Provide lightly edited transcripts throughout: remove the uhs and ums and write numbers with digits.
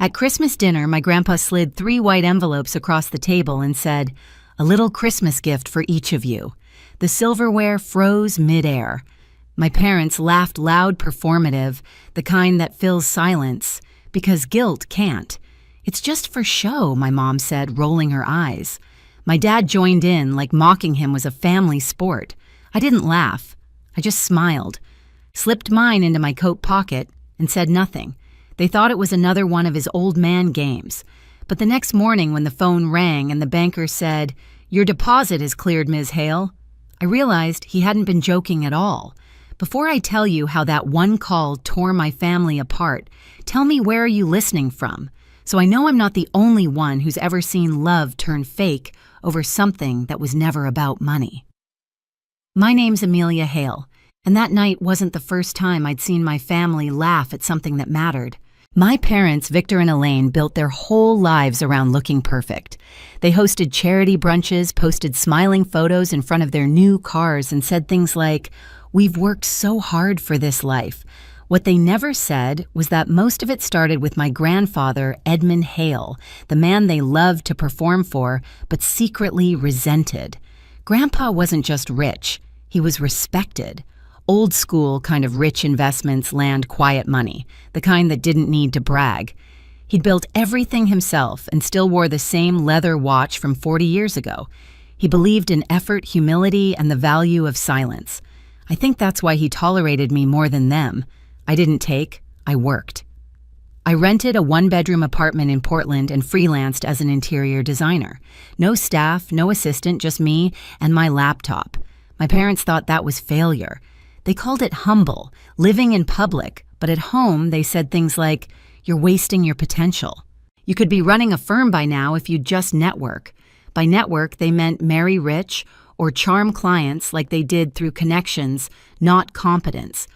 At Christmas dinner, my grandpa slid 3 white envelopes across the table and said, "A little Christmas gift for each of you." The silverware froze midair. My parents laughed loud, performative, the kind that fills silence, because guilt can't. "It's just for show," my mom said, rolling her eyes. My dad joined in, like mocking him was a family sport. I didn't laugh. I just smiled, slipped mine into my coat pocket, and said nothing. They thought it was another one of his old man games. But the next morning when the phone rang and the banker said, "Your deposit is cleared, Ms. Hale," I realized he hadn't been joking at all. Before I tell you how that one call tore my family apart, tell me, where are you listening from? So I know I'm not the only one who's ever seen love turn fake over something that was never about money. My name's Amelia Hale, and that night wasn't the first time I'd seen my family laugh at something that mattered. My parents, Victor and Elaine, built their whole lives around looking perfect. They hosted charity brunches, posted smiling photos in front of their new cars, and said things like, "We've worked so hard for this life." What they never said was that most of it started with my grandfather, Edmund Hale, the man they loved to perform for, but secretly resented. Grandpa wasn't just rich, he was respected. Old school kind of rich investments, land, quiet money, the kind that didn't need to brag. He'd built everything himself and still wore the same leather watch from 40 years ago. He believed in effort, humility, and the value of silence. I think that's why he tolerated me more than them. I didn't take, I worked. I rented a 1-bedroom apartment in Portland and freelanced as an interior designer. No staff, no assistant, just me and my laptop. My parents thought that was failure. They called it humble, living in public, but at home they said things like, "You're wasting your potential. You could be running a firm by now if you'd just network." By network, they meant marry rich or charm clients like they did through connections, not competence.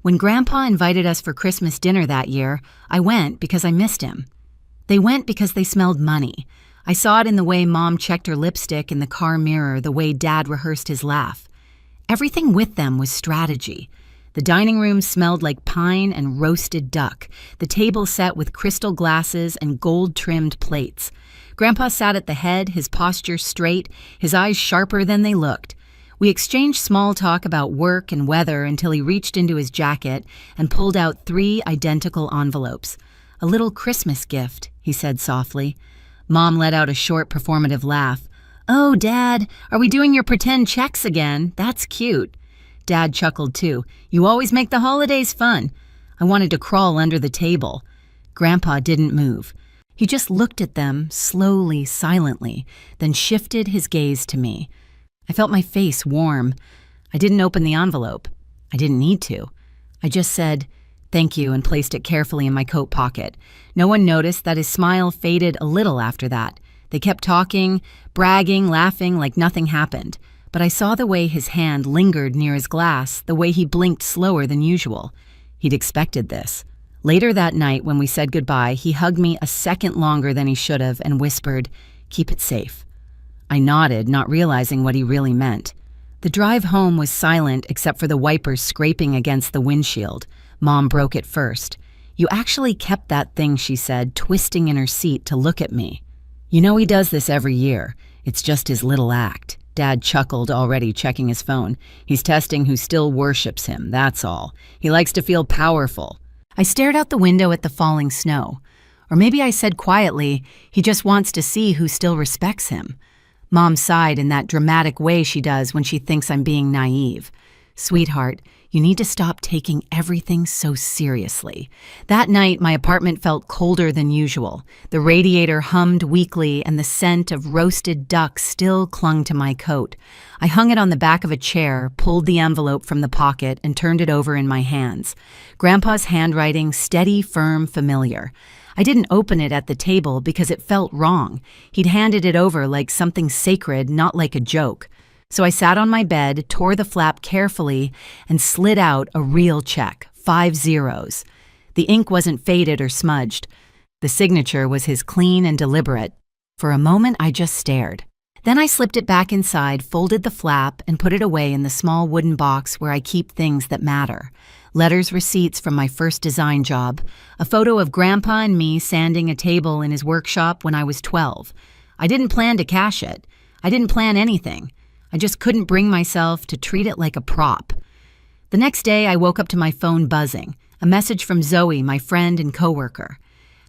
When Grandpa invited us for Christmas dinner that year, I went because I missed him. They went because they smelled money. I saw it in the way Mom checked her lipstick in the car mirror, the way Dad rehearsed his laugh. Everything with them was strategy. The dining room smelled like pine and roasted duck, the table set with crystal glasses and gold-trimmed plates. Grandpa sat at the head, his posture straight, his eyes sharper than they looked. We exchanged small talk about work and weather until he reached into his jacket and pulled out 3 identical envelopes. "A little Christmas gift," he said softly. Mom let out a short, performative laugh. "Oh, Dad, are we doing your pretend checks again? That's cute." Dad chuckled too. "You always make the holidays fun." I wanted to crawl under the table. Grandpa didn't move. He just looked at them, slowly, silently, then shifted his gaze to me. I felt my face warm. I didn't open the envelope. I didn't need to. I just said, "Thank you," and placed it carefully in my coat pocket. No one noticed that his smile faded a little after that. They kept talking, bragging, laughing like nothing happened. But I saw the way his hand lingered near his glass, the way he blinked slower than usual. He'd expected this. Later that night, when we said goodbye, he hugged me a second longer than he should have and whispered, "Keep it safe." I nodded, not realizing what he really meant. The drive home was silent except for the wipers scraping against the windshield. Mom broke it first. "You actually kept that thing," she said, twisting in her seat to look at me. "You know he does this every year. It's just his little act." Dad chuckled, already checking his phone. "He's testing who still worships him, that's all. He likes to feel powerful." I stared out the window at the falling snow. Or maybe I said quietly, "He just wants to see who still respects him." Mom sighed in that dramatic way she does when she thinks I'm being naive. "Sweetheart, you need to stop taking everything so seriously." That night, my apartment felt colder than usual. The radiator hummed weakly, and the scent of roasted duck still clung to my coat. I hung it on the back of a chair, pulled the envelope from the pocket, and turned it over in my hands. Grandpa's handwriting, steady, firm, familiar. I didn't open it at the table because it felt wrong. He'd handed it over like something sacred, not like a joke. So I sat on my bed, tore the flap carefully, and slid out a real check, 5 zeros. The ink wasn't faded or smudged. The signature was his, clean and deliberate. For a moment, I just stared. Then I slipped it back inside, folded the flap, and put it away in the small wooden box where I keep things that matter. letters, receipts from my first design job, a photo of Grandpa and me sanding a table in his workshop when I was 12. I didn't plan to cash it. I didn't plan anything. I just couldn't bring myself to treat it like a prop. The next day, I woke up to my phone buzzing, a message from Zoe, my friend and coworker.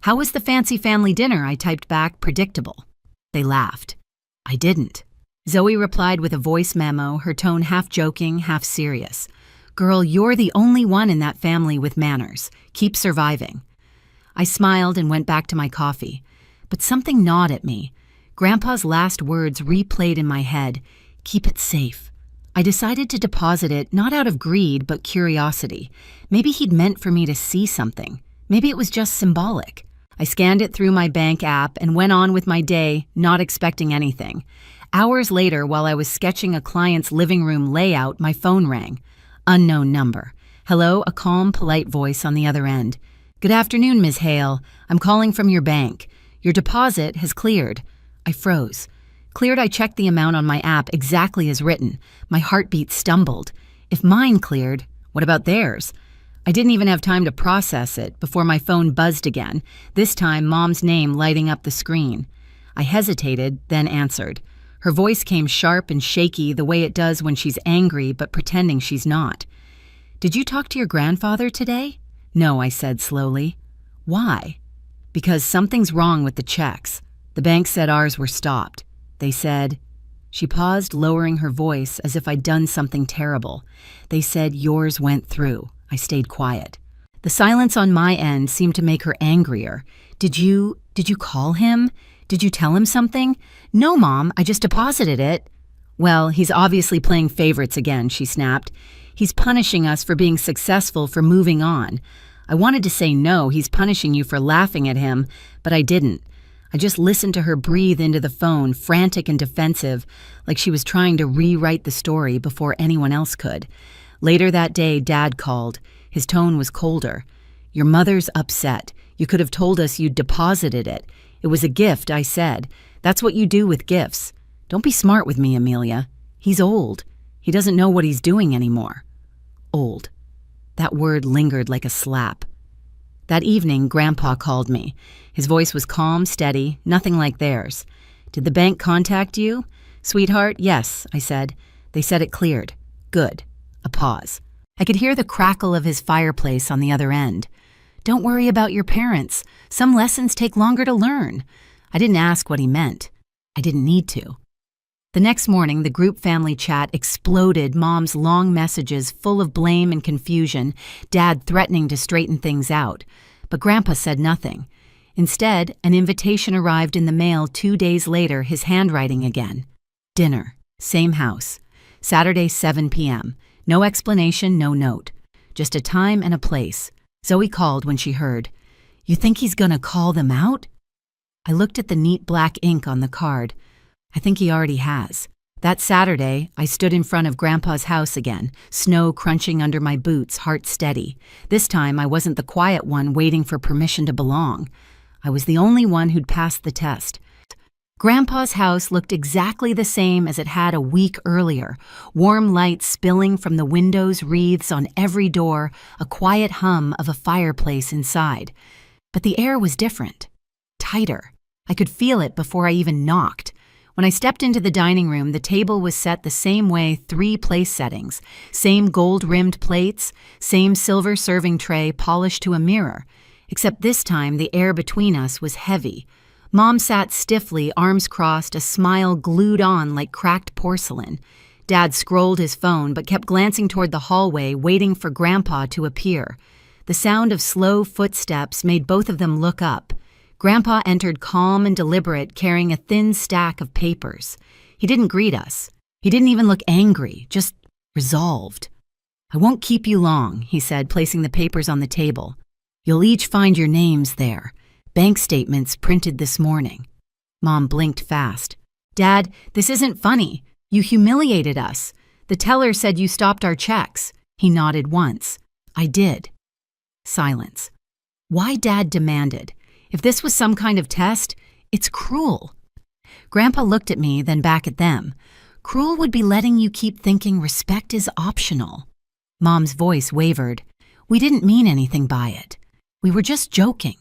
"How was the fancy family dinner?" I typed back, predictable. They laughed. I didn't. Zoe replied with a voice memo, her tone half joking, half serious. "Girl, you're the only one in that family with manners. Keep surviving." I smiled and went back to my coffee. But something gnawed at me. Grandpa's last words replayed in my head. Keep it safe. I decided to deposit it not out of greed, but curiosity. Maybe he'd meant for me to see something. Maybe it was just symbolic. I scanned it through my bank app and went on with my day, not expecting anything. Hours later, while I was sketching a client's living room layout, my phone rang. Unknown number. Hello, a calm, polite voice on the other end. "Good afternoon, Ms. Hale. I'm calling from your bank. Your deposit has cleared." I froze. Cleared, I checked the amount on my app exactly as written. My heartbeat stumbled. If mine cleared, what about theirs? I didn't even have time to process it before my phone buzzed again, this time Mom's name lighting up the screen. I hesitated, then answered. Her voice came sharp and shaky the way it does when she's angry but pretending she's not. "Did you talk to your grandfather today?" "No," I said slowly. "Why?" "Because something's wrong with the checks. The bank said ours were stopped. They said..." She paused, lowering her voice as if I'd done something terrible. "They said yours went through." I stayed quiet. The silence on my end seemed to make her angrier. Did you call him? Did you tell him something?" "No, Mom, I just deposited it." "Well, he's obviously playing favorites again," she snapped. "He's punishing us for being successful, for moving on." I wanted to say no, he's punishing you for laughing at him, but I didn't. I just listened to her breathe into the phone, frantic and defensive, like she was trying to rewrite the story before anyone else could. Later that day, Dad called. His tone was colder. "Your mother's upset. You could have told us you'd deposited it. It was a gift," I said. "That's what you do with gifts. Don't be smart with me, Amelia. He's old. He doesn't know what he's doing anymore." Old. That word lingered like a slap. That evening, Grandpa called me. His voice was calm, steady, nothing like theirs. "Did the bank contact you?" "Sweetheart, yes," I said. "They said it cleared." "Good." A pause. I could hear the crackle of his fireplace on the other end. "Don't worry about your parents. Some lessons take longer to learn." I didn't ask what he meant. I didn't need to. The next morning, the group family chat exploded, Mom's long messages full of blame and confusion, Dad threatening to straighten things out. But Grandpa said nothing. Instead, an invitation arrived in the mail 2 days later, his handwriting again. Dinner. Same house. Saturday, 7 p.m. No explanation, no note. Just a time and a place. Zoe called when she heard. "You think he's gonna call them out?" I looked at the neat black ink on the card. I think he already has. That Saturday, I stood in front of Grandpa's house again, snow crunching under my boots, heart steady. This time, I wasn't the quiet one waiting for permission to belong. I was the only one who'd passed the test. Grandpa's house looked exactly the same as it had a week earlier. Warm light spilling from the windows, wreaths on every door, a quiet hum of a fireplace inside. But the air was different. Tighter. I could feel it before I even knocked. When I stepped into the dining room, the table was set the same way, 3 place settings. Same gold-rimmed plates, same silver serving tray polished to a mirror. Except this time, the air between us was heavy. Mom sat stiffly, arms crossed, a smile glued on like cracked porcelain. Dad scrolled his phone but kept glancing toward the hallway, waiting for Grandpa to appear. The sound of slow footsteps made both of them look up. Grandpa entered calm and deliberate, carrying a thin stack of papers. He didn't greet us. He didn't even look angry, just resolved. "I won't keep you long," he said, placing the papers on the table. "You'll each find your names there. Bank statements printed this morning." Mom blinked fast. "Dad, this isn't funny. You humiliated us. The teller said you stopped our checks." He nodded once. "I did." Silence. Why Dad demanded. If this was some kind of test, it's cruel. Grandpa looked at me, then back at them. Cruel would be letting you keep thinking respect is optional. Mom's voice wavered. We didn't mean anything by it. We were just joking.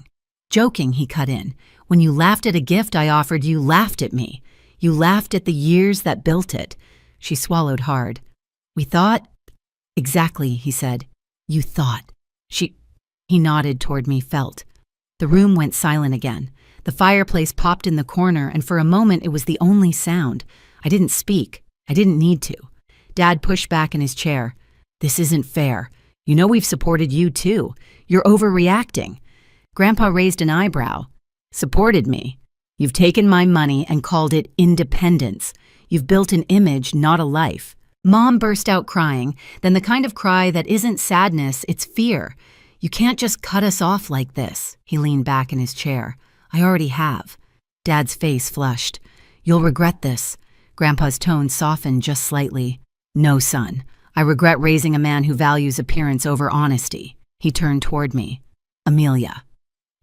Joking, he cut in. When you laughed at a gift I offered, you laughed at me. You laughed at the years that built it. She swallowed hard. We thought? Exactly, he said. You thought. He nodded toward me, felt. The room went silent again. The fireplace popped in the corner, and for a moment it was the only sound. I didn't speak. I didn't need to. Dad pushed back in his chair. This isn't fair. You know we've supported you too. You're overreacting. Grandpa raised an eyebrow. Supported me. You've taken my money and called it independence. You've built an image, not a life. Mom burst out crying, then the kind of cry that isn't sadness, it's fear. You can't just cut us off like this. He leaned back in his chair. I already have. Dad's face flushed. You'll regret this. Grandpa's tone softened just slightly. No, son. I regret raising a man who values appearance over honesty. He turned toward me. Amelia.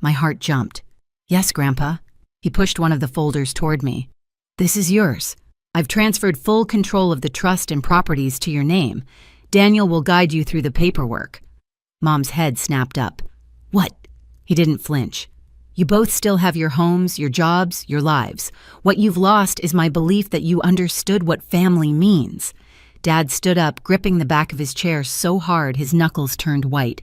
My heart jumped. Yes, Grandpa. He pushed one of the folders toward me. This is yours. I've transferred full control of the trust and properties to your name. Daniel will guide you through the paperwork. Mom's head snapped up. What? He didn't flinch. You both still have your homes, your jobs, your lives. What you've lost is my belief that you understood what family means. Dad stood up, gripping the back of his chair so hard his knuckles turned white.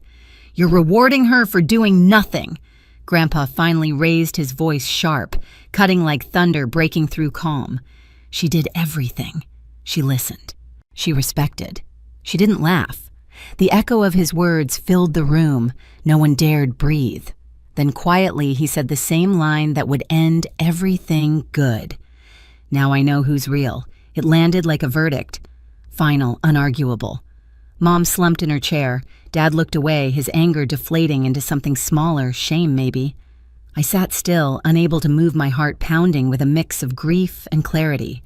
You're rewarding her for doing nothing. Grandpa finally raised his voice sharp, cutting like thunder breaking through calm. She did everything. She listened. She respected. She didn't laugh. The echo of his words filled the room. No one dared breathe. Then quietly he said the same line that would end everything good. Now I know who's real. It landed like a verdict. Final, unarguable. Mom slumped in her chair. Dad looked away, his anger deflating into something smaller, shame maybe. I sat still, unable to move, my heart pounding with a mix of grief and clarity.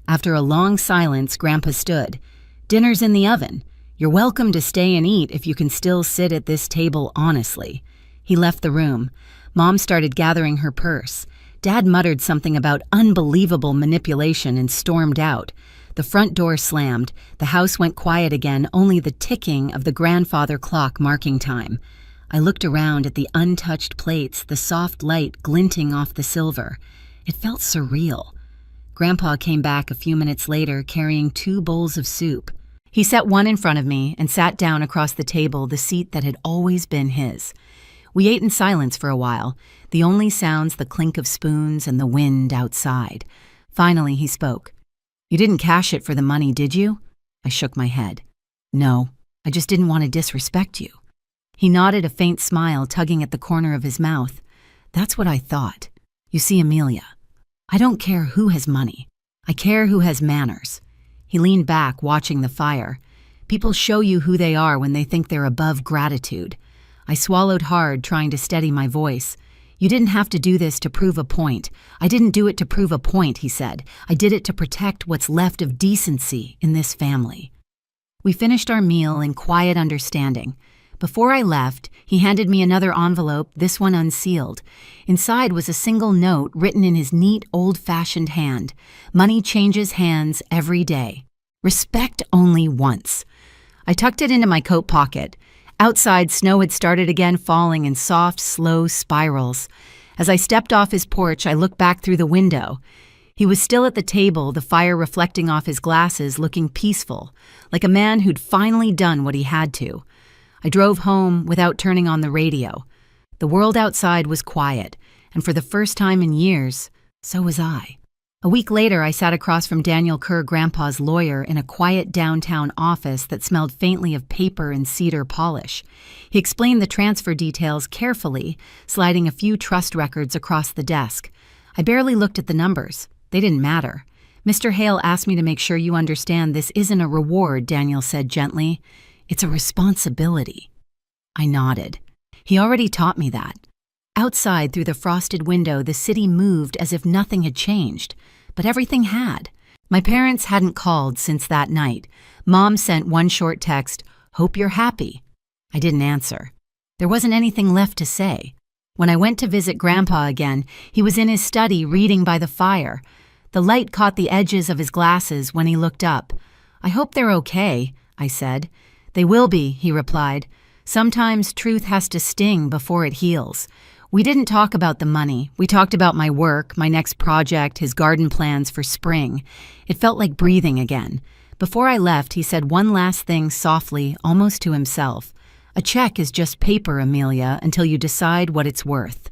After a long silence, Grandpa stood. Dinner's in the oven. You're welcome to stay and eat if you can still sit at this table honestly. He left the room. Mom started gathering her purse. Dad muttered something about unbelievable manipulation and stormed out. The front door slammed. The house went quiet again, only the ticking of the grandfather clock marking time. I looked around at the untouched plates, the soft light glinting off the silver. It felt surreal. Grandpa came back a few minutes later carrying 2 bowls of soup. He set one in front of me and sat down across the table, the seat that had always been his. We ate in silence for a while, the only sounds the clink of spoons and the wind outside. Finally, he spoke. You didn't cash it for the money, did you? I shook my head. No, I just didn't want to disrespect you. He nodded, a faint smile tugging at the corner of his mouth. That's what I thought. You see, Amelia, I don't care who has money. I care who has manners. He leaned back, watching the fire. People show you who they are when they think they're above gratitude. I swallowed hard, trying to steady my voice. You didn't have to do this to prove a point. I didn't do it to prove a point, he said. I did it to protect what's left of decency in this family. We finished our meal in quiet understanding. Before I left, he handed me another envelope, this one unsealed. Inside was a single note written in his neat, old-fashioned hand. Money changes hands every day. Respect only once. I tucked it into my coat pocket. Outside, snow had started again, falling in soft, slow spirals. As I stepped off his porch, I looked back through the window. He was still at the table, the fire reflecting off his glasses, looking peaceful, like a man who'd finally done what he had to. I drove home without turning on the radio. The world outside was quiet, and for the first time in years, so was I. A week later, I sat across from Daniel Kerr, Grandpa's lawyer, in a quiet downtown office that smelled faintly of paper and cedar polish. He explained the transfer details carefully, sliding a few trust records across the desk. I barely looked at the numbers. They didn't matter. Mr. Hale asked me to make sure you understand this isn't a reward, Daniel said gently. It's a responsibility. I nodded. He already taught me that. Outside, through the frosted window, the city moved as if nothing had changed. But everything had. My parents hadn't called since that night. Mom sent one short text, "Hope you're happy." I didn't answer. There wasn't anything left to say. When I went to visit Grandpa again, he was in his study reading by the fire. The light caught the edges of his glasses when he looked up. "I hope they're okay," I said. "They will be," he replied. Sometimes truth has to sting before it heals. We didn't talk about the money. We talked about my work, my next project, his garden plans for spring. It felt like breathing again. Before I left, he said one last thing softly, almost to himself. A check is just paper, Amelia, until you decide what it's worth.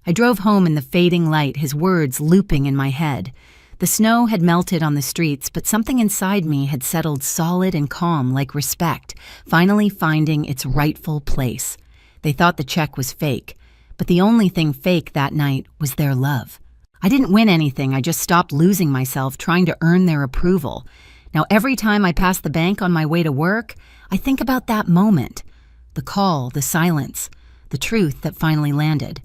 I drove home in the fading light, his words looping in my head. The snow had melted on the streets, but something inside me had settled solid and calm like respect, finally finding its rightful place. They thought the check was fake, but the only thing fake that night was their love. I didn't win anything, I just stopped losing myself trying to earn their approval. Now every time I pass the bank on my way to work, I think about that moment. The call, the silence, the truth that finally landed.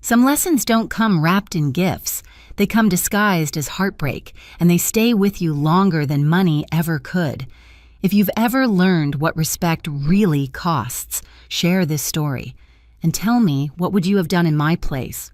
Some lessons don't come wrapped in gifts. They come disguised as heartbreak, and they stay with you longer than money ever could. If you've ever learned what respect really costs, share this story. And tell me, what would you have done in my place?